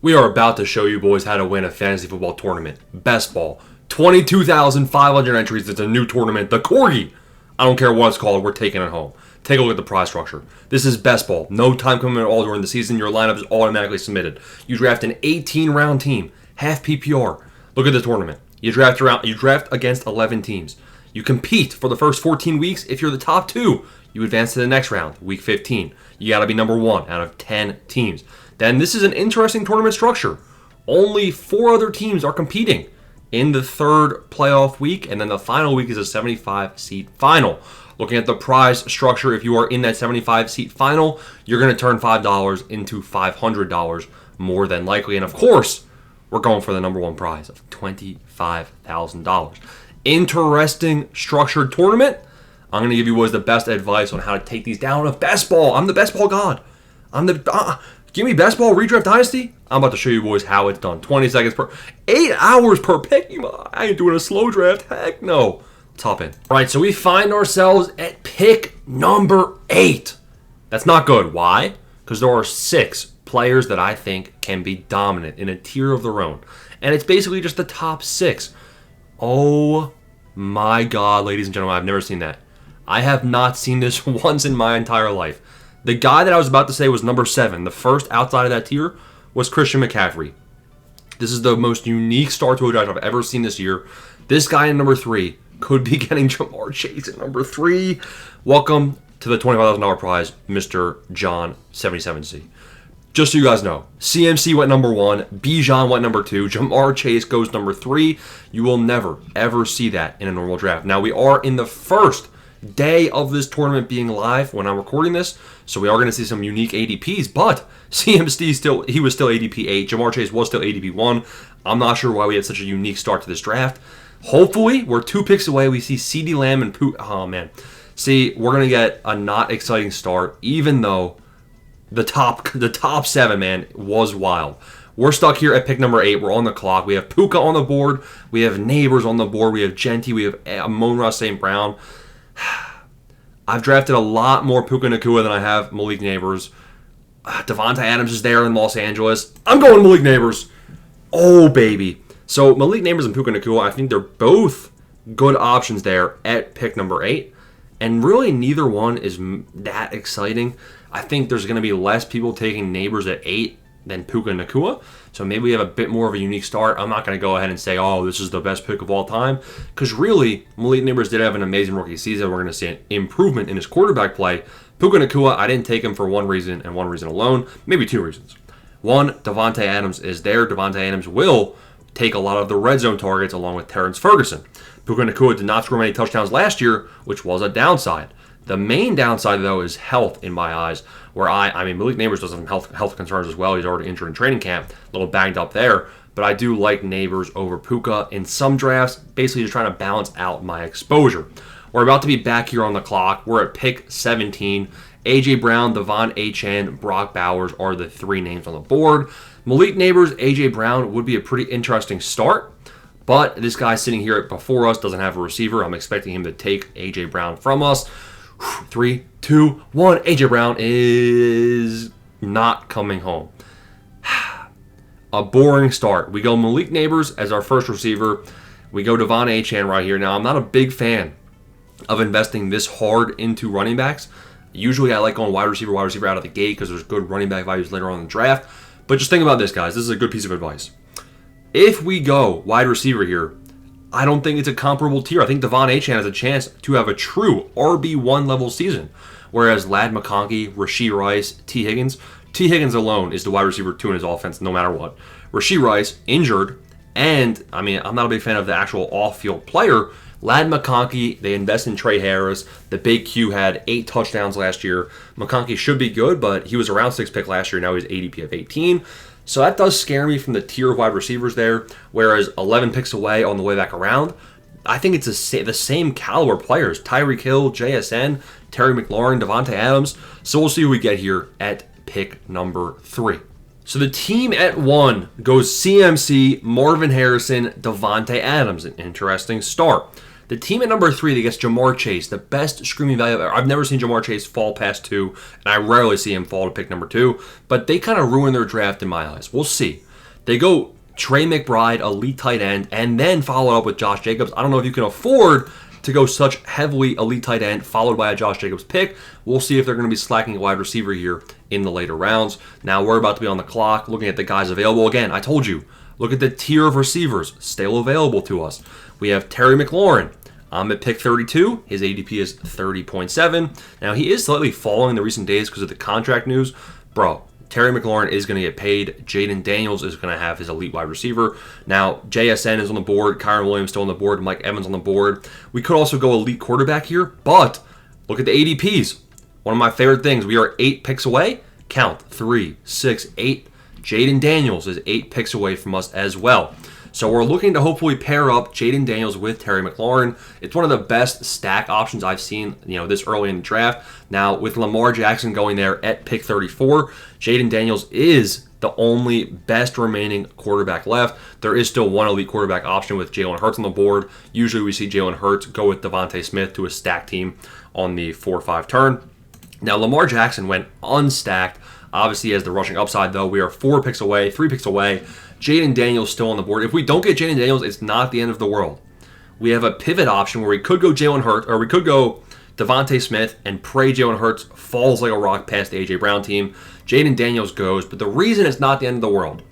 We are about to show you boys how to win a fantasy football tournament. Best Ball. 22,500 entries. It's a new tournament. The Corgi. I don't care what it's called. We're taking it home. Take a look at the prize structure. This is Best Ball. No time commitment at all during the season. Your lineup is automatically submitted. You draft an 18-round team. Half PPR. Look at the tournament. You draft against 11 teams. You compete for the first 14 weeks. If you're the top two, you advance to the next round, week 15. You got to be number 1 out of 10 teams. Then this is an interesting tournament structure. Only 4 other teams are competing in the third playoff week, and then the final week is a 75-seat final. Looking at the prize structure, if you are in that 75-seat final, you're going to turn $5 into $500 more than likely. And of course, we're going for the number 1 prize of $25,000. Interesting structured tournament. I'm going to give you boys the best advice on how to take these down with Best Ball. I'm the Best Ball god. Give me Best Ball Redraft Dynasty. I'm about to show you boys how it's done. 20 seconds per, 8 hours per pick. I ain't doing a slow draft. Heck no. Let's hop in. All right, so we find ourselves at pick number 8. That's not good. Why? Because there are 6 players that I think can be dominant in a tier of their own. And it's basically just the top 6. Oh my God, ladies and gentlemen, I've never seen that. I have not seen this once in my entire life. The guy that I was about to say was number 7. The first outside of that tier was Christian McCaffrey. This is the most unique start to a draft I've ever seen this year. This guy in number 3 could be getting Jamar Chase at number 3. Welcome to the $25,000 prize, Mr. John 77C. Just so you guys know, CMC went number 1, Bijan went number 2, Jamar Chase goes number 3. You will never, ever see that in a normal draft. Now, we are in the first day of this tournament being live when I'm recording this, so we are going to see some unique ADPs, but CMC he was still ADP 8, Jamar Chase was still ADP 1. I'm not sure why we had such a unique start to this draft. Hopefully, we're 2 picks away. We see CeeDee Lamb and oh man. See, we're going to get a not exciting start, even though the top 7, man, was wild. We're stuck here at pick number 8. We're on the clock. We have Puka on the board. We have Neighbors on the board. We have Genty. We have Amon-Ra St. Brown. I've drafted a lot more Puka Nacua than I have Malik Neighbors. Devontae Adams is there in Los Angeles. I'm going Malik Neighbors. Oh, baby. So Malik Neighbors and Puka Nacua, I think they're both good options there at pick number 8. And really, neither one is that exciting. I think there's going to be less people taking Neighbors at 8 than Puka Nacua. So maybe we have a bit more of a unique start. I'm not going to go ahead and say, oh, this is the best pick of all time. Because really, Malik Neighbors did have an amazing rookie season. We're going to see an improvement in his quarterback play. Puka Nacua, I didn't take him for one reason and one reason alone. Maybe 2 reasons. One, Devontae Adams is there. Devontae Adams will take a lot of the red zone targets along with Terrence Ferguson. Puka Nacua did not score many touchdowns last year, which was a downside. The main downside, though, is health in my eyes, where I mean, Malik Neighbors does have health concerns as well. He's already injured in training camp, a little banged up there. But I do like Neighbors over Puka in some drafts, basically just trying to balance out my exposure. We're about to be back here on the clock. We're at pick 17. A.J. Brown, Devon Achane, Brock Bowers are the 3 names on the board. Malik Neighbors, A.J. Brown would be a pretty interesting start. But this guy sitting here before us doesn't have a receiver. I'm expecting him to take A.J. Brown from us. 3, 2, 1. A.J. Brown is not coming home. A boring start. We go Malik Neighbors as our first receiver. We go Devon Achane right here. Now, I'm not a big fan of investing this hard into running backs. Usually, I like going wide receiver out of the gate because there's good running back values later on in the draft. But just think about this, guys. This is a good piece of advice. If we go wide receiver here, I don't think it's a comparable tier. I think Devon Achane has a chance to have a true RB1 level season. Whereas Ladd McConkey, Rashee Rice, T. Higgins alone is the wide receiver 2 in his offense no matter what. Rashee Rice, injured, and I mean, I'm not a big fan of the actual off-field player. Ladd McConkey, they invest in Trey Harris. The Big Q had 8 touchdowns last year. McConkey should be good, but he was around 6 pick last year. Now he's ADP of 18. So that does scare me from the tier of wide receivers there, whereas 11 picks away on the way back around, I think it's the same caliber players. Tyreek Hill, JSN, Terry McLaurin, Devontae Adams. So we'll see who we get here at pick number 3. So the team at 1 goes CMC, Marvin Harrison, Devontae Adams. An interesting start. The team at number 3 that gets Jamar Chase, the best screaming value ever. I've never seen Jamar Chase fall past 2, and I rarely see him fall to pick number 2, but they kind of ruined their draft in my eyes. We'll see. They go Trey McBride, elite tight end, and then follow up with Josh Jacobs. I don't know if you can afford to go such heavily elite tight end followed by a Josh Jacobs pick. We'll see if they're going to be slacking at wide receiver here in the later rounds. Now we're about to be on the clock looking at the guys available. Again, I told you, look at the tier of receivers still available to us. We have Terry McLaurin. I'm at pick 32. His ADP is 30.7. Now he is slightly falling in the recent days because of the contract news. Bro, Terry McLaurin is going to get paid. Jaden Daniels is going to have his elite wide receiver. Now, JSN is on the board. Kyron Williams still on the board. Mike Evans on the board. We could also go elite quarterback here, but look at the ADPs. One of my favorite things. We are 8 picks away. Count 3, 6, 8. Jaden Daniels is 8 picks away from us as well. So we're looking to hopefully pair up Jaden Daniels with Terry McLaurin. It's one of the best stack options I've seen, this early in the draft. Now, with Lamar Jackson going there at pick 34, Jaden Daniels is the only best remaining quarterback left. There is still one elite quarterback option with Jalen Hurts on the board. Usually we see Jalen Hurts go with Devontae Smith to a stack team on the 4-5 turn. Now, Lamar Jackson went unstacked. Obviously, as the rushing upside, though, we are 4 picks away, 3 picks away. Jaden Daniels still on the board. If we don't get Jaden Daniels, it's not the end of the world. We have a pivot option where we could go Jalen Hurts, or we could go Devontae Smith and pray Jalen Hurts falls like a rock past the A.J. Brown team. Jaden Daniels goes, but the reason it's not the end of the world.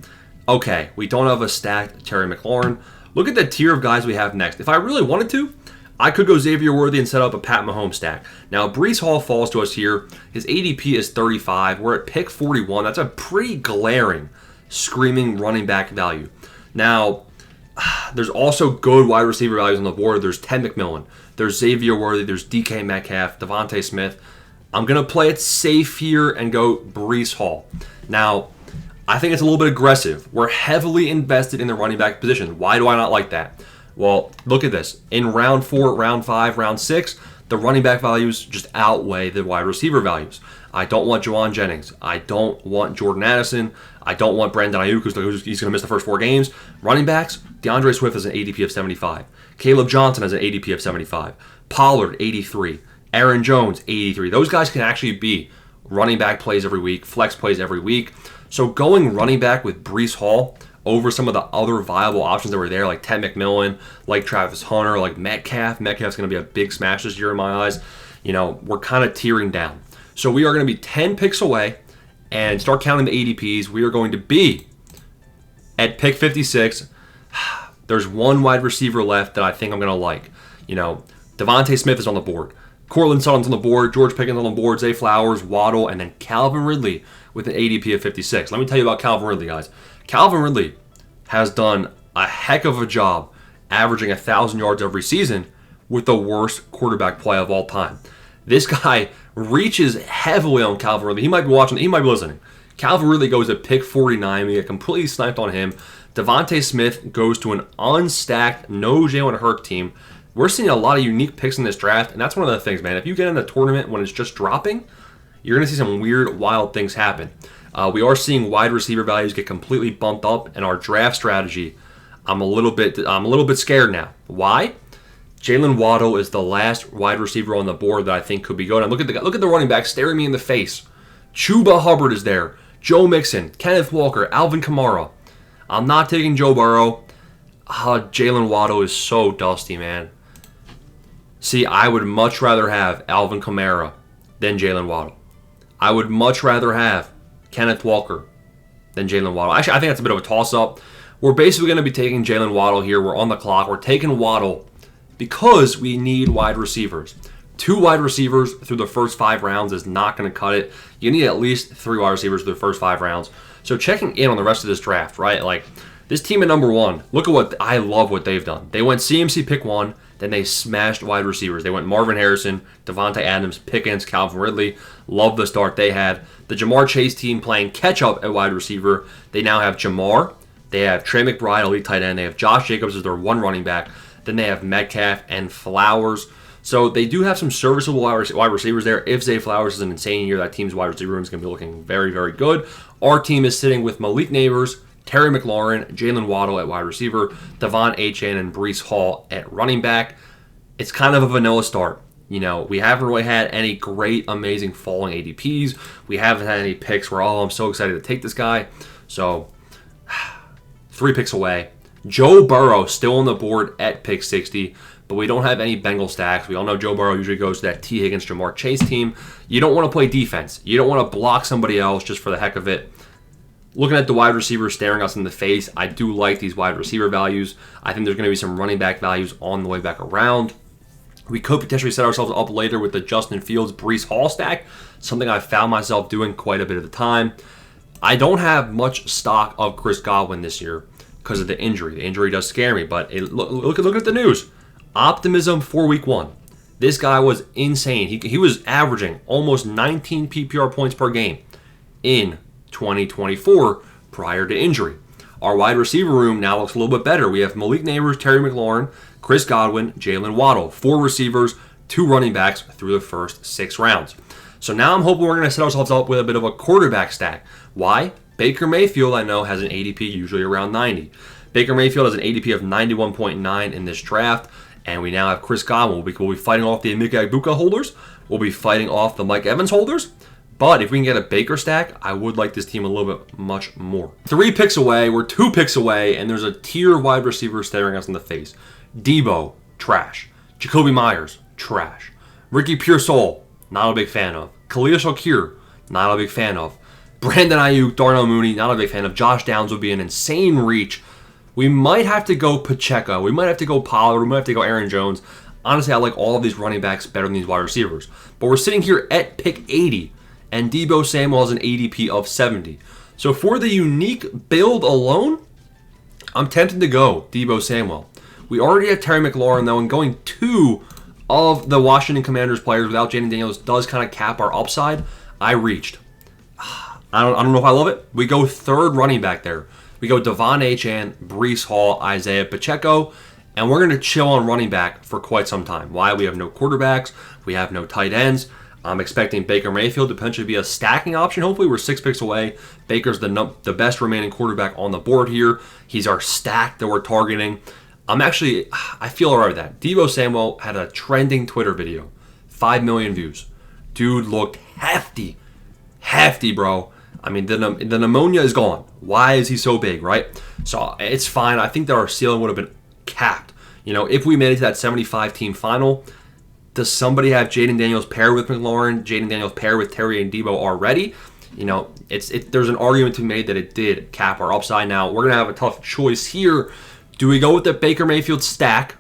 Okay, we don't have a stacked Terry McLaurin. Look at the tier of guys we have next. If I really wanted to, I could go Xavier Worthy and set up a Pat Mahomes stack. Now, Breece Hall falls to us here. His ADP is 35. We're at pick 41. That's a pretty glaring, screaming running back value. Now, there's also good wide receiver values on the board. There's Ted McMillan. There's Xavier Worthy. There's DK Metcalf, Devontae Smith. I'm going to play it safe here and go Breece Hall. Now, I think it's a little bit aggressive. We're heavily invested in the running back position. Why do I not like that? Well, look at this. In round 4, round 5, round 6, the running back values just outweigh the wide receiver values. I don't want Juwan Jennings. I don't want Jordan Addison. I don't want Brandon Ayuk, who's he's going to miss the first 4 games. Running backs, DeAndre Swift has an ADP of 75. Caleb Johnson has an ADP of 75. Pollard, 83. Aaron Jones, 83. Those guys can actually be running back plays every week, flex plays every week. So going running back with Breece Hall over some of the other viable options that were there, like Ted McMillan, like Travis Hunter, like Metcalf. Metcalf's going to be a big smash this year in my eyes. We're kind of tearing down. So we are going to be 10 picks away and start counting the ADPs. We are going to be at pick 56. There's one wide receiver left that I think I'm going to like. Devontae Smith is on the board. Cortland Sutton's on the board. George Pickens on the board. Zay Flowers, Waddle, and then Calvin Ridley with an ADP of 56. Let me tell you about Calvin Ridley, guys. Calvin Ridley has done a heck of a job averaging 1,000 yards every season with the worst quarterback play of all time. This guy reaches heavily on Calvin Ridley. He might be watching, he might be listening. Calvin Ridley goes at pick 49. We get completely sniped on him. Devontae Smith goes to an unstacked, no Jalen Hurts team. We're seeing a lot of unique picks in this draft, and that's one of the things, man. If you get in a tournament when it's just dropping, you're going to see some weird, wild things happen. We are seeing wide receiver values get completely bumped up, and our draft strategy, I'm a little bit scared now. Why? Jalen Waddle is the last wide receiver on the board that I think could be good. And look at the running back staring me in the face. Chuba Hubbard is there. Joe Mixon, Kenneth Walker, Alvin Kamara. I'm not taking Joe Burrow. Jalen Waddle is so dusty, man. See, I would much rather have Alvin Kamara than Jalen Waddle. I would much rather have Kenneth Walker than Jalen Waddle. Actually, I think that's a bit of a toss-up. We're basically going to be taking Jalen Waddle here. We're on the clock. We're taking Waddle because we need wide receivers. 2 wide receivers through the first 5 rounds is not going to cut it. You need at least 3 wide receivers through the first 5 rounds. So checking in on the rest of this draft, right? Like, this team at number 1, look at I love what they've done. They went CMC pick 1, then they smashed wide receivers. They went Marvin Harrison, Devontae Adams, Pickens, Calvin Ridley. Love the start they had. The Jamar Chase team playing catch-up at wide receiver. They now have Jamar. They have Trey McBride, elite tight end. They have Josh Jacobs as their 1 running back. Then they have Metcalf and Flowers. So they do have some serviceable wide receivers there. If Zay Flowers is an insane year, that team's wide receiver room is going to be looking very, very good. Our team is sitting with Malik Neighbors, Terry McLaurin, Jalen Waddle at wide receiver, Devon Achane, and Breece Hall at running back. It's kind of a vanilla start. We haven't really had any great, amazing falling ADPs. We haven't had any picks where, I'm so excited to take this guy. So 3 picks away. Joe Burrow still on the board at pick 60, but we don't have any Bengal stacks. We all know Joe Burrow usually goes to that T. Higgins, Jamar Chase team. You don't want to play defense. You don't want to block somebody else just for the heck of it. Looking at the wide receivers staring us in the face, I do like these wide receiver values. I think there's going to be some running back values on the way back around. We could potentially set ourselves up later with the Justin Fields, Breece Hall stack, something I found myself doing quite a bit of the time. I don't have much stock of Chris Godwin this year because of the injury. The injury does scare me, but look at the news. Optimism for week 1. This guy was insane. He was averaging almost 19 PPR points per game in 2024 prior to injury. Our wide receiver room now looks a little bit better. We have Malik Neighbors, Terry McLaurin, Chris Godwin, Jalen Waddle. 4 receivers, 2 running backs through the first 6 rounds. So now I'm hoping we're going to set ourselves up with a bit of a quarterback stack. Why? Baker Mayfield, I know, has an ADP usually around 90. Baker Mayfield has an ADP of 91.9 in this draft, and we now have Chris Godwin. We'll be fighting off the Emeka Egbuka holders. We'll be fighting off the Mike Evans holders. But if we can get a Baker stack, I would like this team a little bit much more. 3 picks away, we're 2 picks away, and there's a tier wide receiver staring us in the face. Debo, trash. Jacoby Myers, trash. Ricky Pearsall, not a big fan of. Khalil Shakir, not a big fan of. Brandon Ayuk, Darnell Mooney, not a big fan of. Josh Downs would be an insane reach. We might have to go Pacheco. We might have to go Pollard. We might have to go Aaron Jones. Honestly, I like all of these running backs better than these wide receivers. But we're sitting here at pick 80, and Debo Samuel has an ADP of 70. So for the unique build alone, I'm tempted to go Debo Samuel. We already have Terry McLaurin, though, and going 2 of the Washington Commanders players without Jaden Daniels does kind of cap our upside. I reached. I don't know if I love it. We go 3rd running back there. We go Devon Achane, Breece Hall, Isaiah Pacheco, and we're going to chill on running back for quite some time. Why? We have no quarterbacks. We have no tight ends. I'm expecting Baker Mayfield to potentially be a stacking option. Hopefully we're 6 picks away. Baker's the best remaining quarterback on the board here. He's our stack that we're targeting. I feel all right with that. Debo Samuel had a trending Twitter video. 5 million views. Dude looked hefty. Hefty, bro. I mean, the pneumonia is gone. Why is he so big, right? So it's fine. I think that our ceiling would have been capped. You know, if we made it to that 75-team final, does somebody have Jaden Daniels paired with McLaurin, Jaden Daniels paired with Terry and Debo already? You know, there's an argument to be made that it did cap our upside. Now, we're going to have a tough choice here. Do we go with the Baker Mayfield stack,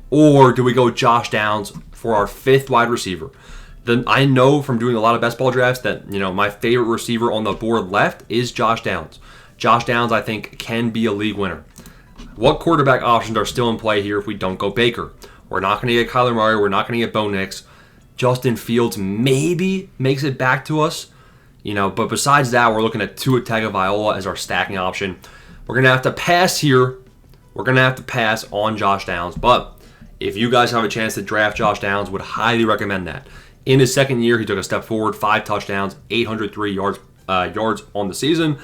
or do we go Josh Downs for our 5th wide receiver? Then I know from doing a lot of best ball drafts that, you know, my favorite receiver on the board left is Josh Downs. Josh Downs, I think, can be a league winner. What quarterback options are still in play here if we don't go Baker? We're not going to get Kyler Murray. We're not going to get Bo Nix. Justin Fields maybe makes it back to us. You know, but besides that, we're looking at Tua Tagovailoa as our stacking option. We're going to have to pass here. We're going to have to pass on Josh Downs. But if you guys have a chance to draft Josh Downs, would highly recommend that. In his 2nd year, he took a step forward, 5 touchdowns, 803 yards on the season,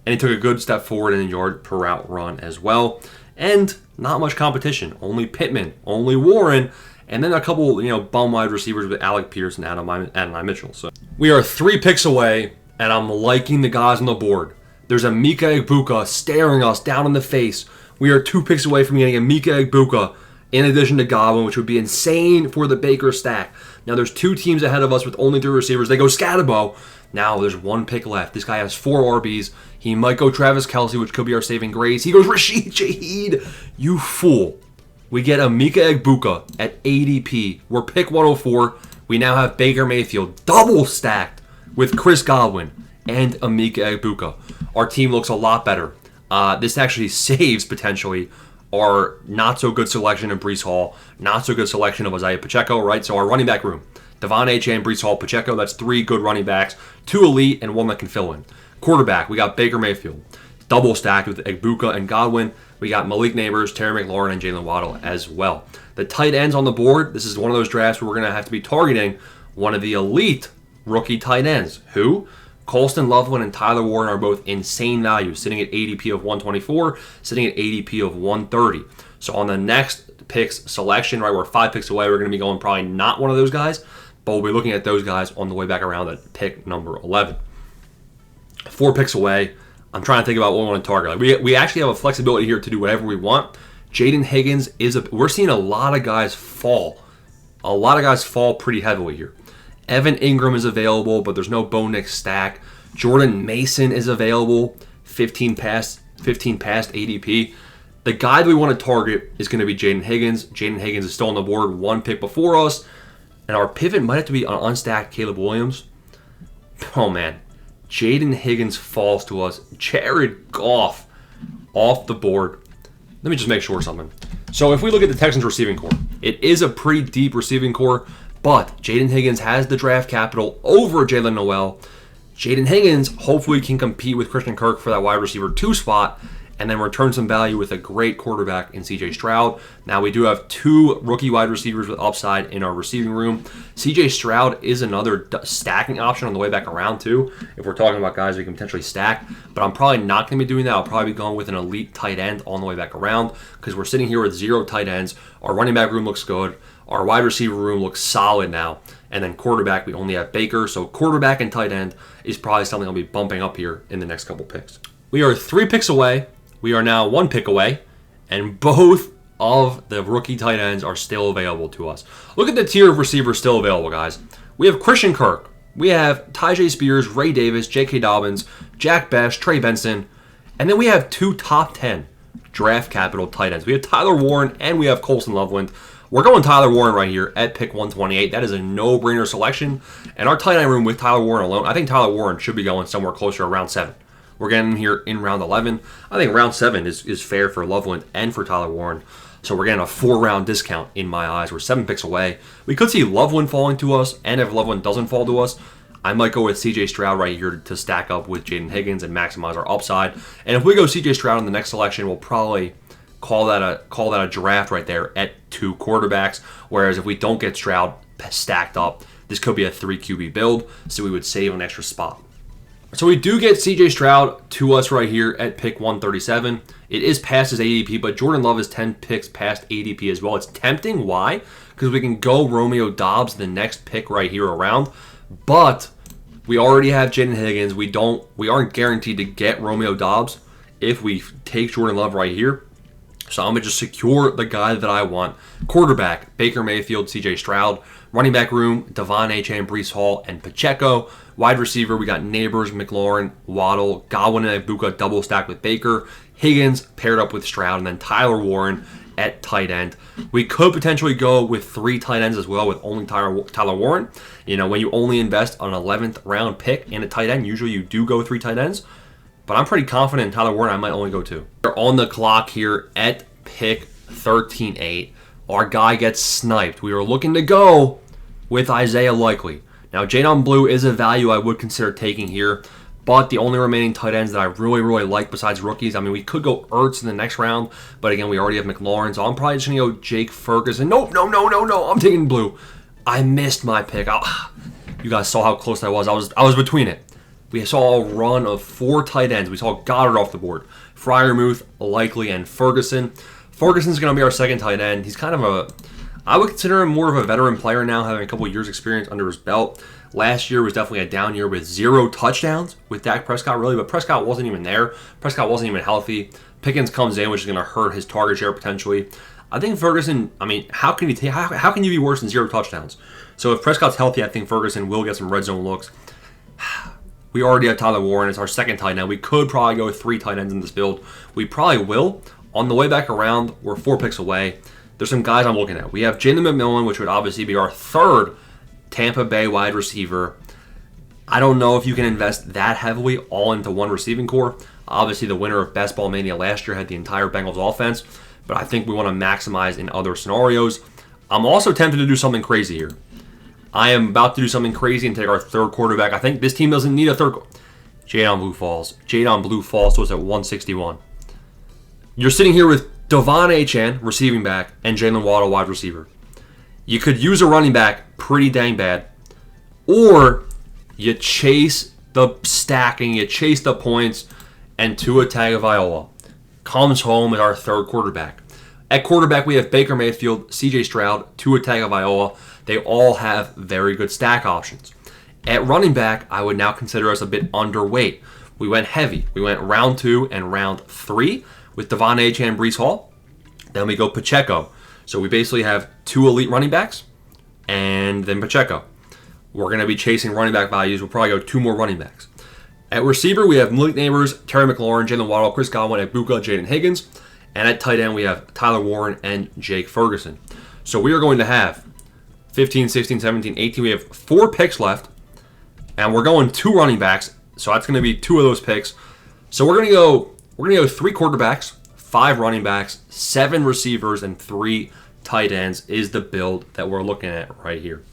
and he took a good step forward in yard per route run as well. And not much competition. Only Pittman, only Warren, and then a couple, you know, bum wide receivers with Alec Pierce and Adonai Mitchell. So we are 3 picks away, and I'm liking the guys on the board. There's a Emeka Egbuka staring us down in the face. We are 2 picks away from getting a Emeka Egbuka in addition to Godwin, which would be insane for the Baker stack. Now, there's 2 teams ahead of us with only 3 receivers. They go Scatabo. Now, there's 1 pick left. This guy has 4 RBs. He might go Travis Kelce, which could be our saving grace. He goes Rashid Shaheed. You fool. We get Emeka Egbuka at ADP. We're pick 104. We now have Baker Mayfield double stacked with Chris Godwin and Emeka Egbuka. Our team looks a lot better. This actually saves, potentially, our not-so-good selection of Breece Hall, not-so-good selection of Isaiah Pacheco, right? So our running back room, Devon Achane, Breece Hall, Pacheco, that's 3 good running backs, 2 elite, and 1 that can fill in. Quarterback, we got Baker Mayfield, double stacked with Egbuka and Godwin. We got Malik Neighbors, Terry McLaurin, and Jalen Waddle as well. The tight ends on the board, this is one of those drafts where we're going to have to be targeting one of the elite rookie tight ends. Who? Colston Loveland and Tyler Warren are both insane values, sitting at ADP of 124, sitting at ADP of 130. So on the next picks selection, right, we're 5 picks away, we're going to be going probably not one of those guys, but we'll be looking at those guys on the way back around at pick number 11. 4 picks away. I'm trying to think about what we want to target. Like we actually have a flexibility here to do whatever we want. Jaden Higgins we're seeing a lot of guys fall. A lot of guys fall pretty heavily here. Evan Ingram is available, but there's no Bo Nix stack. Jordan Mason is available, 15 past ADP. The guy that we want to target is going to be Jaden Higgins. Jaden Higgins is still on the board, one pick before us. And our pivot might have to be an unstacked Caleb Williams. Oh, man. Jaden Higgins falls to us. Jared Goff off the board. Let me just make sure something. So if we look at the Texans receiving core, it is a pretty deep receiving core, but Jaden Higgins has the draft capital over Jalen Noel. Jaden Higgins hopefully can compete with Christian Kirk for that wide receiver 2 spot, and then return some value with a great quarterback in C.J. Stroud. Now, we do have 2 rookie wide receivers with upside in our receiving room. C.J. Stroud is another stacking option on the way back around, too, if we're talking about guys we can potentially stack. But I'm probably not going to be doing that. I'll probably be going with an elite tight end on the way back around because we're sitting here with 0 tight ends. Our running back room looks good. Our wide receiver room looks solid now. And then quarterback, we only have Baker. So quarterback and tight end is probably something I'll be bumping up here in the next couple picks. We are 3 picks away. We are now 1 pick away, and both of the rookie tight ends are still available to us. Look at the tier of receivers still available, guys. We have Christian Kirk. We have Tyjae Spears, Ray Davis, J.K. Dobbins, Jack Best, Trey Benson, and then we have 2 top 10 draft capital tight ends. We have Tyler Warren, and we have Colson Loveland. We're going Tyler Warren right here at pick 128. That is a no-brainer selection, and our tight end room with Tyler Warren alone, I think Tyler Warren should be going somewhere closer to round 7. We're getting here in round 11. I think round 7 is fair for Loveland and for Tyler Warren. So we're getting a 4-round discount in my eyes. We're 7 picks away. We could see Loveland falling to us, and if Loveland doesn't fall to us, I might go with C.J. Stroud right here to stack up with Jaden Higgins and maximize our upside. And if we go C.J. Stroud in the next selection, we'll probably call that a draft right there at 2 quarterbacks. Whereas if we don't get Stroud stacked up, this could be a 3 QB build, so we would save an extra spot. So we do get C.J. Stroud to us right here at pick 137. It is past his ADP, but Jordan Love is 10 picks past ADP as well. It's tempting. Why? Because we can go Romeo Doubs the next pick right here around. But we already have Jaden Higgins. We aren't guaranteed to get Romeo Doubs if we take Jordan Love right here. So I'm going to just secure the guy that I want. Quarterback, Baker Mayfield, C.J. Stroud. Running back room, Devon Achane, Breece Hall, and Pacheco. Wide receiver, we got Neighbors, McLaurin, Waddle, Godwin, and Ibuka double stacked with Baker. Higgins paired up with Stroud, and then Tyler Warren at tight end. We could potentially go with 3 tight ends as well with only Tyler Warren. You know, when you only invest an 11th round pick in a tight end, usually you do go 3 tight ends. But I'm pretty confident in Tyler Warren, I might only go 2. We're on the clock here at pick 13-8. Our guy gets sniped. We were looking to go with Isaiah Likely. Now, Jadon Blue is a value I would consider taking here, but the only remaining tight ends that I really, really like besides rookies, I mean, we could go Ertz in the next round, but again, we already have McLaurin, so I'm probably just going to go Jake Ferguson. Nope, no, I'm taking Blue. I missed my pick. You guys saw how close I was. I was between it. We saw a run of 4 tight ends. We saw Goddard off the board. Freiermuth, Likely, and Ferguson. Ferguson's going to be our second tight end. He's kind of I would consider him more of a veteran player now, having a couple of years experience under his belt. Last year was definitely a down year with 0 touchdowns with Dak Prescott, really, but Prescott wasn't even there. Prescott wasn't even healthy. Pickens comes in, which is going to hurt his target share potentially. I think Ferguson, I mean, how can you be worse than 0 touchdowns? So if Prescott's healthy, I think Ferguson will get some red zone looks. We already have Tyler Warren as our second tight end. We could probably go with 3 tight ends in this build. We probably will. On the way back around, we're 4 picks away. There's some guys I'm looking at. We have Jalen McMillan, which would obviously be our 3rd Tampa Bay wide receiver. I don't know if you can invest that heavily all into one receiving core. Obviously, the winner of Best Ball Mania last year had the entire Bengals offense, but I think we want to maximize in other scenarios. I'm also tempted to do something crazy here. I am about to do something crazy and take our 3rd quarterback. I think this team doesn't need a 3rd. Jadon Blue falls. Jadon Blue falls to us at 161. You're sitting here with Devon Achane, receiving back, and Jalen Waddle, wide receiver. You could use a running back pretty dang bad, or you chase the stacking, you chase the points, and Tua Tagovailoa comes home as our 3rd quarterback. At quarterback, we have Baker Mayfield, C.J. Stroud, Tua Tagovailoa. They all have very good stack options. At running back, I would now consider us a bit underweight. we went heavy. We went round 2 and round 3 with Devon Achane and Breece Hall. Then we go Pacheco. So we basically have 2 elite running backs and then Pacheco. We're going to be chasing running back values. We'll probably go 2 more running backs. At receiver, we have Malik Neighbors, Terry McLaurin, Jalen Waddle, Chris Godwin, Ibuka, Jaden Higgins. And at tight end, we have Tyler Warren and Jake Ferguson. So we are going to have 15, 16, 17, 18. We have 4 picks left. And we're going 2 running backs. So that's going to be 2 of those picks. So we're going to go 3 quarterbacks, 5 running backs, 7 receivers, and 3 tight ends is the build that we're looking at right here.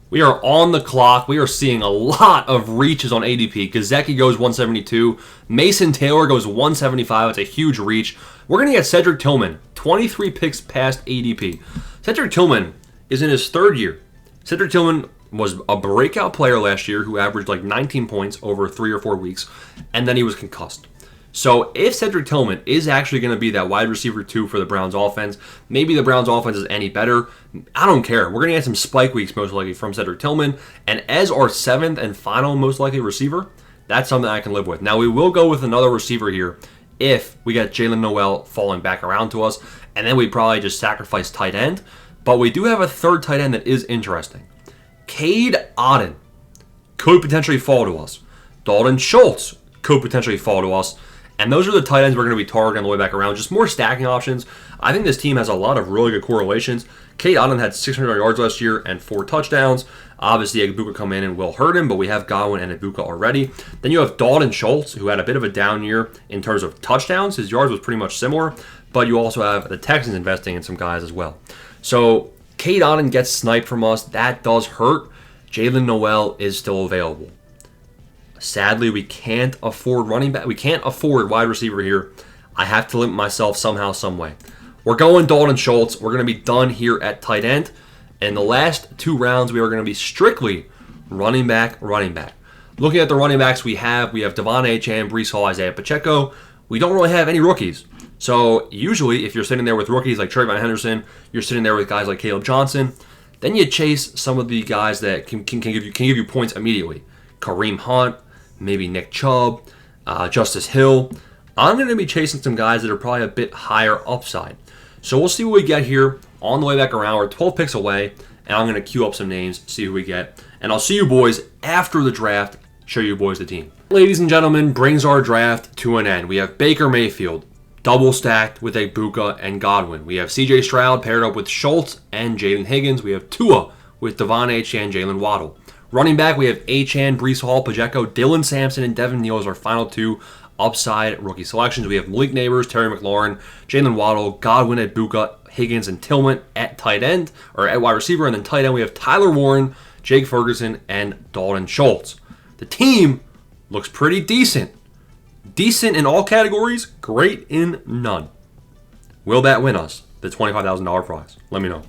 We are on the clock. We are seeing a lot of reaches on ADP. Gesicki goes 172. Mason Taylor goes 175. It's a huge reach. We're going to get Cedric Tillman, 23 picks past ADP. Cedric Tillman is in his 3rd year. Cedric Tillman was a breakout player last year who averaged like 19 points over 3 or 4 weeks, and then he was concussed. So if Cedric Tillman is actually going to be that wide receiver 2 for the Browns offense, maybe the Browns offense is any better, I don't care. We're going to get some spike weeks most likely from Cedric Tillman, and as our 7th and final most likely receiver, that's something I can live with. Now we will go with another receiver here if we get Jalen Noel falling back around to us, and then we'd probably just sacrifice tight end, but we do have a 3rd tight end that is interesting. Cade Otton could potentially fall to us. Dalton Schultz could potentially fall to us. And those are the tight ends we're going to be targeting on the way back around. Just more stacking options. I think this team has a lot of really good correlations. Cade Otton had 600 yards last year and 4 touchdowns. Obviously, Ibuka come in and will hurt him, but we have Godwin and Ibuka already. Then you have Dalton Schultz, who had a bit of a down year in terms of touchdowns. His yards was pretty much similar, but you also have the Texans investing in some guys as well. So Cade Otton gets sniped from us. That does hurt. Jalen Noel is still available. Sadly, we can't afford running back. We can't afford wide receiver here. I have to limit myself somehow, some way. We're going Dalton Schultz. We're going to be done here at tight end. In the last 2 rounds, we are going to be strictly running back. Looking at the running backs we have Devon Achane, Breece Hall, Isaiah Pacheco. We don't really have any rookies. So usually, if you're sitting there with rookies like Trayvon Henderson, you're sitting there with guys like Caleb Johnson, then you chase some of the guys that can give you points immediately. Kareem Hunt, maybe Nick Chubb, Justice Hill. I'm going to be chasing some guys that are probably a bit higher upside. So we'll see what we get here on the way back around. We're 12 picks away, and I'm going to queue up some names, see who we get. And I'll see you boys after the draft, show you boys the team. Ladies and gentlemen, brings our draft to an end. We have Baker Mayfield, double stacked with Ibuka and Godwin. We have CJ Stroud paired up with Schultz and Jaden Higgins. We have Tua with Devon Achane and Jalen Waddle. Running back, we have Achane, Breece Hall, Pacheco, Dylan Sampson, and Devin Neal as our final 2 upside rookie selections. We have Malik Neighbors, Terry McLaurin, Jalen Waddle, Godwin, Ibuka, Higgins, and Tillman at tight end, or at wide receiver. And then tight end, we have Tyler Warren, Jake Ferguson, and Dalton Schultz. The team looks pretty decent. Decent in all categories, great in none. Will that win us the $25,000 prize? Let me know.